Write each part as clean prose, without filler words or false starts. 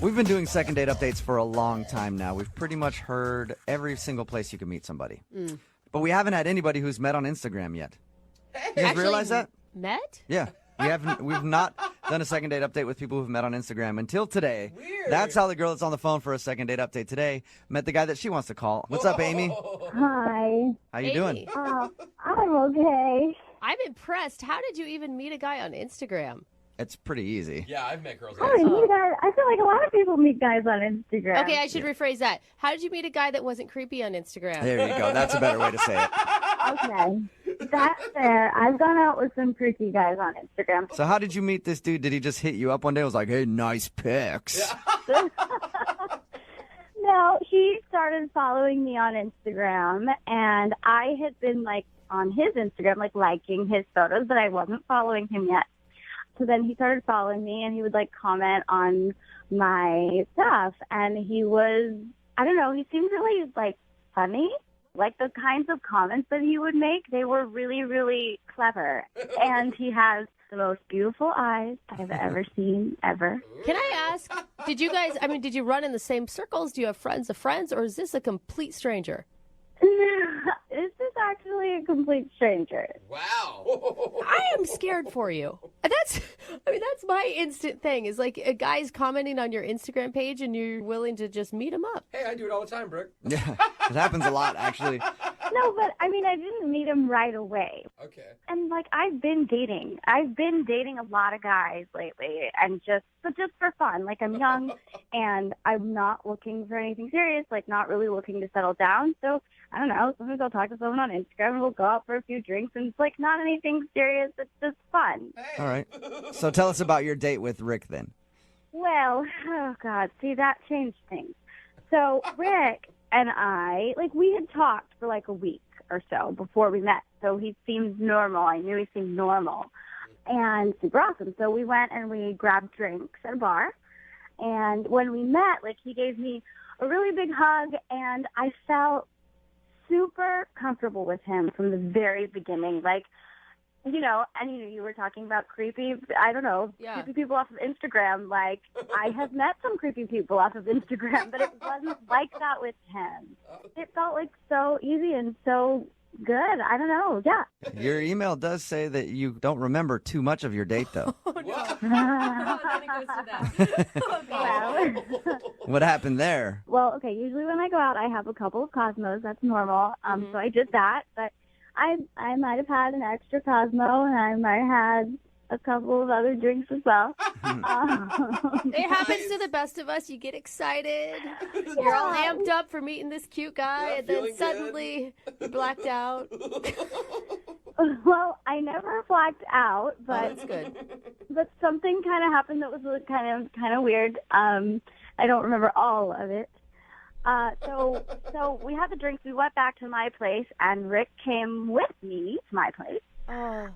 We've been doing second date updates for a long time now. We've pretty much heard every single place you can meet somebody. But we haven't had anybody who's met on Instagram yet. You guys realize that? Met? Yeah. We've not done a second date update with people who've met on Instagram until today. Weird. That's how the girl that's on the phone for a second date update today met the guy that she wants to call. What's up, Amy? Hi. How you doing? Amy. I'm okay. I'm impressed. How did you even meet a guy on Instagram? It's pretty easy. Yeah, I've met girls. I meet guys. I feel like a lot of people meet guys on Instagram. Okay, I should rephrase that. How did you meet a guy that wasn't creepy on Instagram? There you go. That's a better way to say it. Okay. That's fair. I've gone out with some freaky guys on Instagram. So how did you meet this dude? Did he just hit you up one day and was like, hey, nice pics? No, he started following me on Instagram, and I had been, like, on his Instagram, like, liking his photos, but I wasn't following him yet. So then he started following me, and he would, like, comment on my stuff, and he was, I don't know, he seemed really, like, funny. Like, the kinds of comments that he would make, they were really, really clever. And he has the most beautiful eyes I've ever seen, ever. Can I ask, did you run in the same circles? Do you have friends of friends, or is this a complete stranger? This is actually a complete stranger. Wow. I am scared for you. That's my instant thing is like a guy's commenting on your Instagram page and you're willing to just meet him up. Hey, I do it all the time, Brooke. Yeah, it happens a lot, actually. No, but I mean, I didn't meet him right away. Okay. And like, I've been dating a lot of guys lately, and just for fun. Like, I'm young, and I'm not looking for anything serious. Like, not really looking to settle down. So I don't know. Sometimes I'll talk to someone on Instagram, and we'll go out for a few drinks, and it's like not anything serious. It's just fun. Hey. All right. So tell us about your date with Rick then. Well, oh God, see, that changed things. So Rick and I, like, we had talked for like a week or so before we met. So he seemed normal. I knew he seemed normal and super awesome. So we went and we grabbed drinks at a bar. And when we met, like, he gave me a really big hug, and I felt super comfortable with him from the very beginning. Like, you know, and you were talking about creepy, I don't know, Yeah. creepy people off of Instagram. Like, I have met some creepy people off of Instagram, but it wasn't like that with him. It felt like so easy and so good. I don't know. Yeah. Your email does say that you don't remember too much of your date, though. Oh, no. What? Oh, then it goes to that. Oh, God. Well, What happened there? well, okay, usually when I go out, I have a couple of Cosmos. That's normal. So I did that, but I might have had an extra Cosmo, and I might have had a couple of other drinks as well. It happens to the best of us. You get excited. You're all amped up for meeting this cute guy, Yeah, and then feeling good. suddenly you're blacked out. Well, I never blacked out, Oh, but that's good. but something kind of happened that was really kind of weird. I don't remember all of it. So we had the drinks. We went back to my place, and Rick came with me to my place. Oh.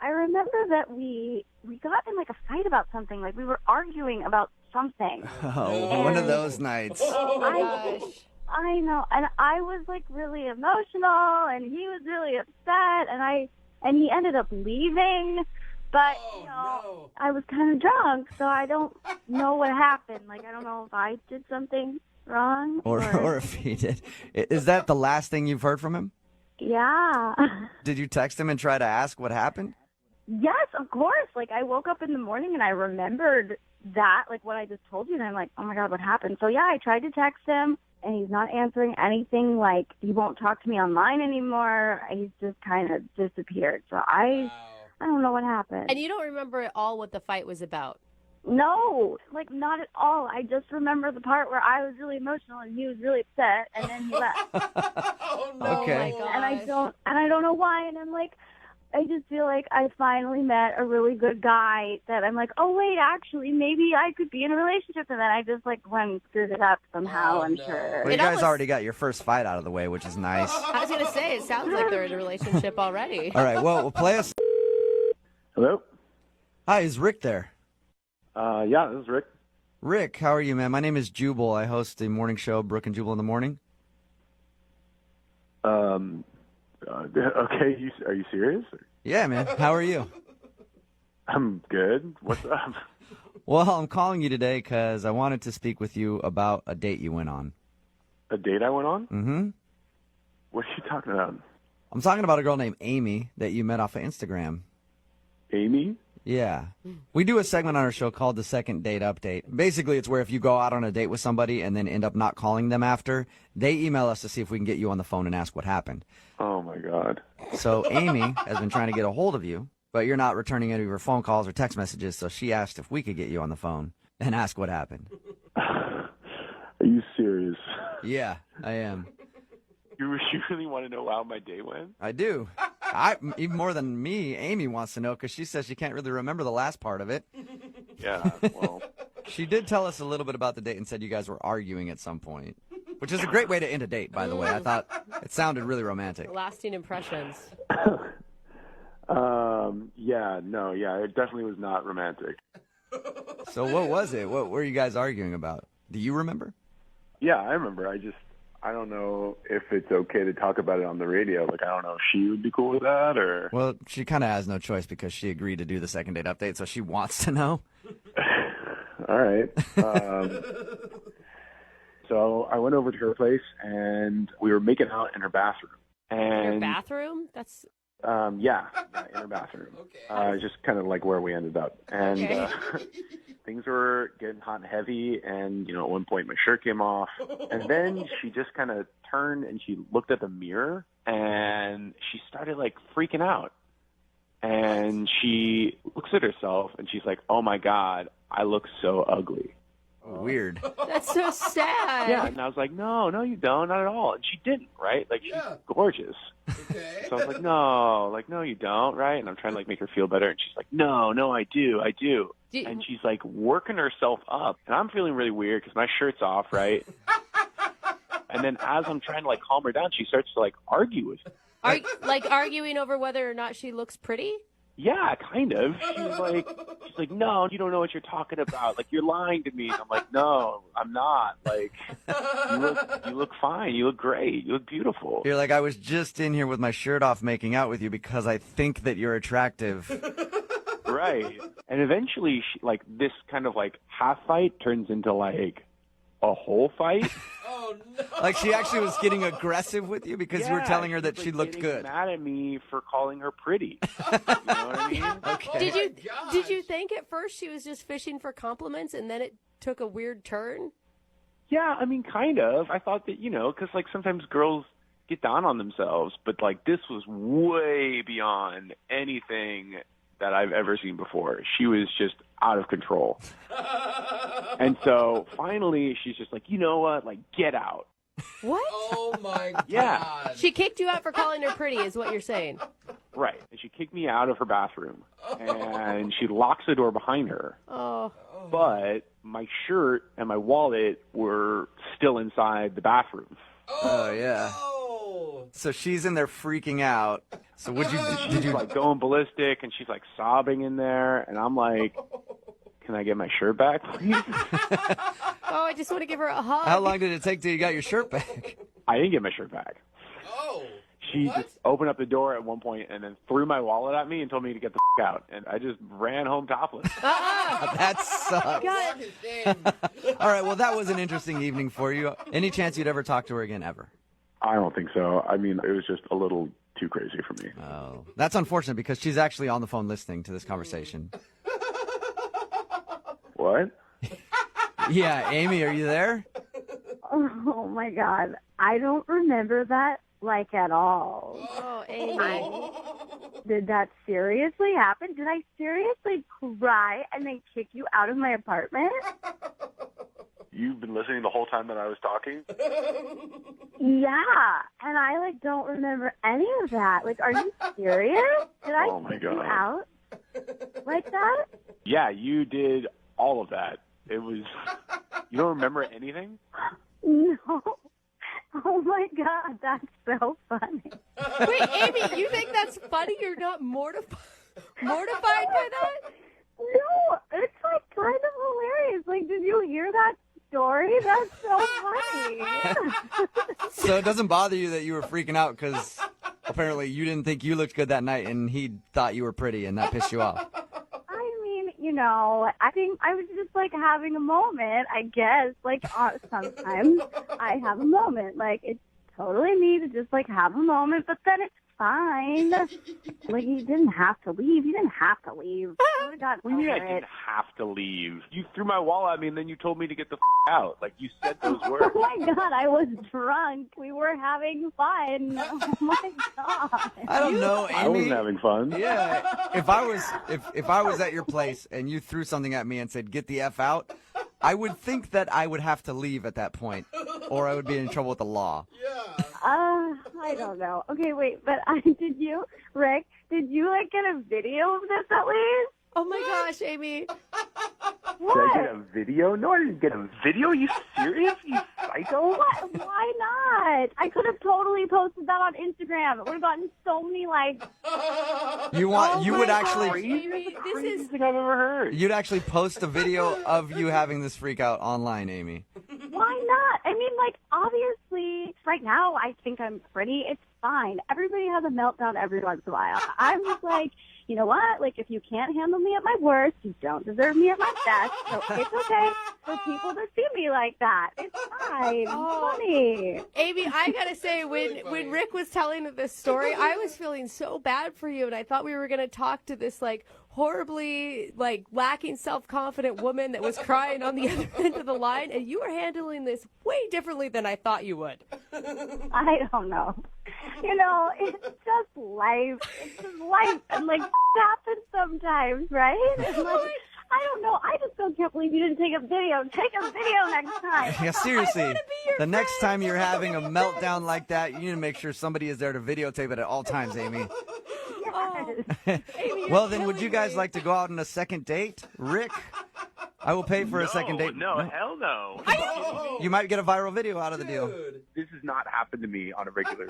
I remember that we got in like a fight about something. Like, we were arguing about something. Oh, one of those nights. Oh, my gosh. I know, and I was like really emotional, and he was really upset, and he ended up leaving. But Oh, you know, no. I was kind of drunk, so I don't know what happened. Like, I don't know if I did something wrong Or if he did. Is that the last thing you've heard from him? yeah. Did you text him and try to ask what happened? Yes, of course. Like, I woke up in the morning and I remembered that, like, what I just told you, and I'm like, oh my God, what happened? So yeah, I tried to text him, and he's not answering anything. Like, he won't talk to me online anymore. He's just kind of disappeared. So I don't know what happened. And you don't remember at all what the fight was about. No, like, not at all. I just remember the part where I was really emotional and he was really upset, and then he left. Oh, no. Okay. Oh, my And gosh. I don't know why. And I'm like, I just feel like I finally met a really good guy that I'm like, oh wait, actually, maybe I could be in a relationship. And then I just like went and screwed it up somehow. Oh, I'm no. sure. Well, you It guys almost- already got your first fight out of the way, which is nice. I was going to say, it sounds like they're in a relationship already. All right, well, we'll play us. Hello? Hi, is Rick there? Yeah, this is Rick. Rick, how are you, man? My name is Jubal. I host the morning show, Brooke and Jubal in the Morning. Okay, are you serious? Yeah, man. How are you? I'm good. What's up? Well, I'm calling you today because I wanted to speak with you about a date you went on. A date I went on? Mm-hmm. What are you talking about? I'm talking about a girl named Amy that you met off of Instagram. Amy? Yeah. We do a segment on our show called the Second Date Update. Basically, it's where if you go out on a date with somebody and then end up not calling them after, they email us to see if we can get you on the phone and ask what happened. Oh, my God. So Amy has been trying to get a hold of you, but you're not returning any of her phone calls or text messages, so she asked if we could get you on the phone and ask what happened. Are you serious? Yeah, I am. You really want to know how my day went? I do. Even more than me, Amy wants to know because she says she can't really remember the last part of it. Yeah, well, She did tell us a little bit about the date and said you guys were arguing at some point, which is a great way to end a date, by the way. I thought it sounded really romantic. Lasting impressions. yeah, it definitely was not romantic. So what was it? What were you guys arguing about? Do you remember? Yeah, I remember. I don't know if it's okay to talk about it on the radio. Like, I don't know if she would be cool with that or... Well, she kind of has no choice because she agreed to do the second date update, so she wants to know. All right. So I went over to her place, and we were making out in her bathroom. And Your bathroom? That's yeah, in her bathroom. Just kind of like where we ended up. And Okay. things were getting hot and heavy, and, you know, at one point my shirt came off. And then she just kind of turned and she looked at the mirror, and she started, like, freaking out. And she looks at herself, and she's like, oh, my God, I look so ugly. Weird. that's so sad. Yeah, and I was like, no, you don't, not at all. And she didn't, right? Like, she's Yeah. gorgeous. Okay. So I was like, no, you don't, right? And I'm trying to, like, make her feel better. And she's like, no, I do. And she's, like, working herself up. And I'm feeling really weird because my shirt's off, right? And then as I'm trying to, like, calm her down, she starts to, like, argue with me. Are like arguing over whether or not she looks pretty? Yeah, kind of. She's like, no, you don't know what you're talking about. Like, you're lying to me. And I'm like, no, I'm not. Like, you look fine. You look great. You look beautiful. You're like, I was just in here with my shirt off making out with you because I think that you're attractive. Right. And eventually, like, this kind of, like, half fight turns into, like, a whole fight. Oh, no. Like she actually was getting aggressive with you because you were Yeah, telling her that she's, she like, looked getting good. mad at me for calling her pretty. You know what I mean? Okay. Did you think at first she was just fishing for compliments and then it took a weird turn? Yeah, I mean, kind of. I thought that, you know, because, like, sometimes girls get down on themselves, but, like, this was way beyond anything that I've ever seen before. She was just out of control. And so finally she's just like, you know what? Like, get out. What? Oh, my God. Yeah. She kicked you out for calling her pretty, is what you're saying. Right. And she kicked me out of her bathroom. And she locks the door behind her. Oh, But my shirt and my wallet were still inside the bathroom. Oh, yeah. Oh. So she's in there freaking out. So did She's you like going ballistic, and she's like sobbing in there. And I'm like, can I get my shirt back, please? I just want to give her a hug. how long did it take till you got your shirt back? I didn't get my shirt back. Oh. She What? just opened up the door at one point and then threw my wallet at me and told me to get the out. And I just ran home topless. That sucks. God. Fucking shame. All right, well, that was an interesting evening for you. Any chance you'd ever talk to her again, ever? I don't think so. I mean, it was just a little too crazy for me. Oh, that's unfortunate because she's actually on the phone listening to this conversation. What? Yeah, Amy, are you there? Oh my God. I don't remember that like at all. Oh, Amy. Did that seriously happen? Did I seriously cry and then kick you out of my apartment? You've been listening the whole time that I was talking? Yeah. And I like don't remember any of that. Like, are you serious? Did I Oh, my kick you God. out like that? Yeah, you did all of that. It was... You don't remember anything? No. Oh my God, that's so funny. Wait, Amy, you think that's funny? You're not mortified by that? No, it's like kind of hilarious. Like, did you hear that story? That's so funny. So it doesn't bother you that you were freaking out because apparently you didn't think you looked good that night and he thought you were pretty and that pissed you off. I mean, you know, I think I was just like having a moment, I guess. Like sometimes I have a moment. Like it's totally me to just like have a moment, but then it's fine. Like you didn't have to leave. You didn't have to leave. I would have gotten What do you mean over I it. didn't have to leave? You threw my wallet at me and then you told me to get the out. Like you said those words. Oh my God, I was drunk. We were having fun. Oh my God. I don't know, Amy. I wasn't having fun. Yeah, if I was at your place and you threw something at me and said get the F out, I would think that I would have to leave at that point, or I would be in trouble with the law. Yeah. I don't know. Okay, wait, but Rick, did you like get a video of this at least? Oh my gosh, Amy. Did I What? get a video? No, I didn't get a video. Are you serious? You psycho? What? Why not? I could have totally posted that on Instagram. It would have gotten so many likes. You Oh would my actually gosh, Amy, this Craziest is thing I've ever heard. you'd actually post a video of you having this freak out online, Amy. Why not? I mean, like, obviously, right now, I think I'm pretty. It's fine. Everybody has a meltdown every once in a while. I'm just like, you know what? Like, if you can't handle me at my worst, you don't deserve me at my best. So it's okay for people to see me like that. It's fine. It's Oh. funny. Amy, I gotta say, really when funny. Rick was telling this story, I was feeling so bad for you, and I thought we were gonna talk to this like horribly like lacking self-confident woman that was crying on the other end of the line, and you were handling this way differently than I thought you would. I don't know. You know, it's just life. It's just life. And, like, happens sometimes, right? And, like, I don't know. I just still can't believe you didn't take a video. Take a video next time. Yeah, seriously. be your The next friend. time you're having a meltdown like that, you need to make sure somebody is there to videotape it at all times, Amy. Oh, Amy, you're Well, then, would killing you guys me. like to go out on a second date? Rick, I will pay for a second date. No, hell no. You might get a viral video out of the deal. Dude. This has not happened to me on a regular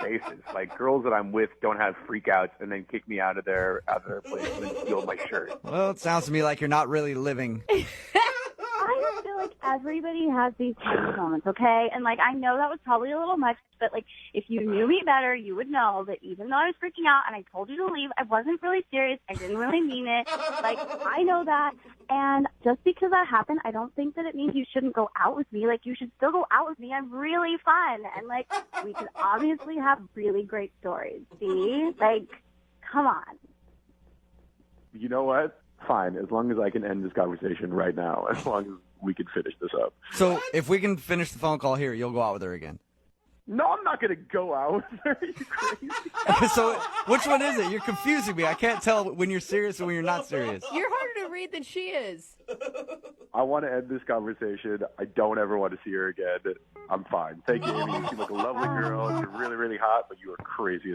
basis. Like girls that I'm with don't have freakouts and then kick me out of their place and then steal my shirt. Well, it sounds to me like you're not really living. I just feel like everybody has these types of moments, okay? And, like, I know that was probably a little much, but, like, if you knew me better, you would know that even though I was freaking out and I told you to leave, I wasn't really serious. I didn't really mean it. Like, I know that. And just because that happened, I don't think that it means you shouldn't go out with me. Like, you should still go out with me. I'm really fun. And, like, we could obviously have really great stories. See? Like, come on. You know what? Fine, as long as I can end this conversation right now, as long as we can finish this up. So, if we can finish the phone call here, you'll go out with her again. No, I'm not going to go out with her. Are you crazy? So, which one is it? You're confusing me. I can't tell when you're serious and when you're not serious. You're harder to read than she is. I want to end this conversation. I don't ever want to see her again. I'm fine. Thank you, Amy. You seem like a lovely girl. You're really, really hot, but you are crazy.